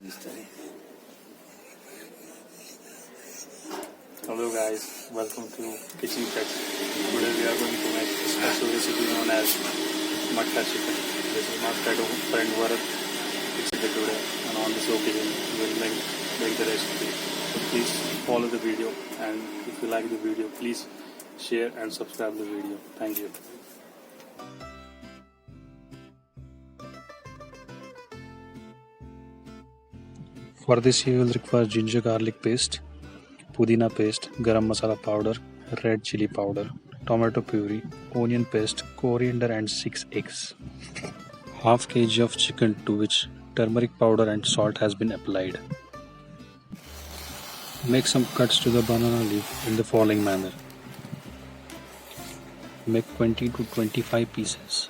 Hello guys, welcome to Kitchen Tech. Today we are going to make a special recipe known as Matka Chicken. This is my friend Varat. It's today, and on this occasion we will make the recipe. So please follow the video, and if you like the video, please share and subscribe the video. Thank you. For this you will require ginger garlic paste, Pudina paste, Garam Masala powder, red chili powder, tomato puree, onion paste, coriander and 6 eggs. Half kg of chicken to which turmeric powder and salt has been applied. Make some cuts to the banana leaf in the following manner. Make 20 to 25 pieces.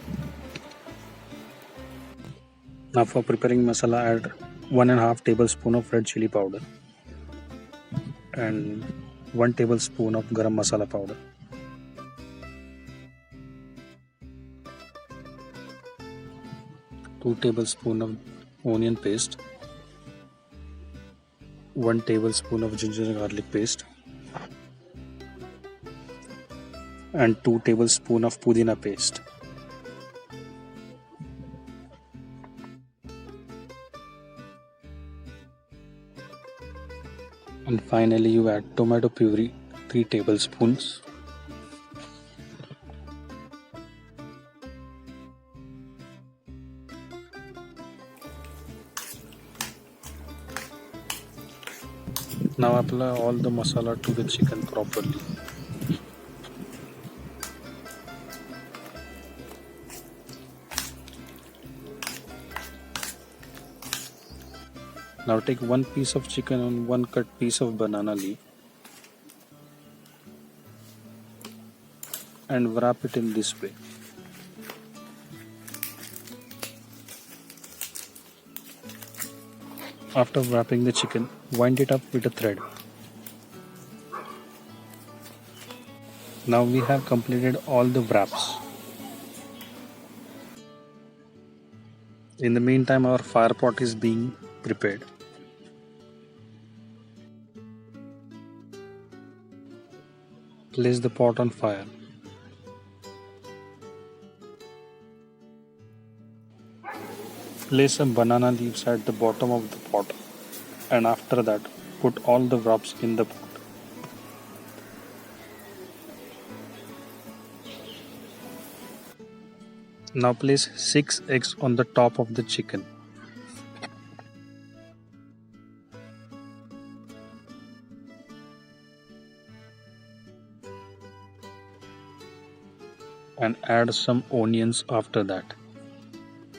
Now for preparing masala, add 1.5 tablespoon of red chili powder and 1 tablespoon of garam masala powder. Two tablespoon of onion paste, 1 tablespoon of ginger garlic paste, and 2 tablespoon of pudina paste. And finally you add tomato puree 3 tablespoons. Now apply all the masala to the chicken properly. Now take 1 piece of chicken and 1 cut piece of banana leaf and wrap it in this way. After wrapping the chicken, wind it up with a thread. Now we have completed all the wraps. In the meantime, our fire pot is being prepared. Place the pot on fire. Place some banana leaves at the bottom of the pot, and after that put all the wraps in the pot. Now place 6 eggs on the top of the chicken. And add some onions after that.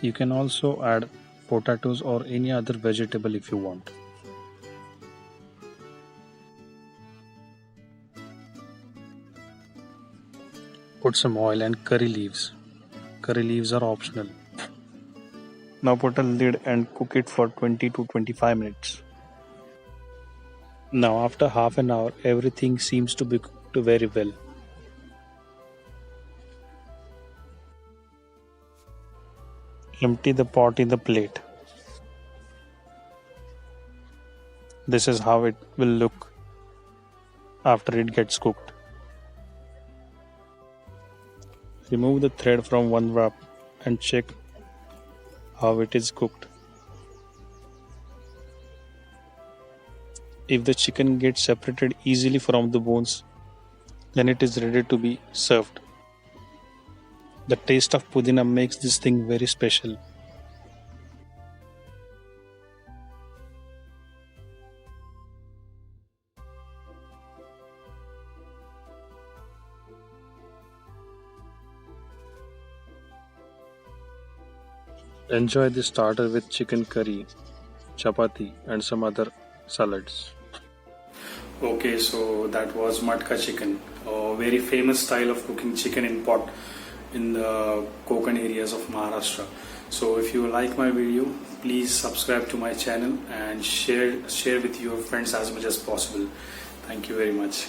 You can also add potatoes or any other vegetable if you want. Put some oil and curry leaves. Curry leaves are optional. Now put a lid and cook it for 20 to 25 minutes. Now after half an hour, everything seems to be cooked very well. Empty the pot in the plate. This is how it will look after it gets cooked. Remove the thread from one wrap and check how it is cooked. If the chicken gets separated easily from the bones, then it is ready to be served. The taste of pudina makes this thing very special. Enjoy the starter with chicken curry, chapati and some other salads. Okay, so that was Matka Chicken, a very famous style of cooking chicken in pot in the Konkan areas of Maharashtra. So if you like my video, please subscribe to my channel and share with your friends as much as possible. Thank you very much.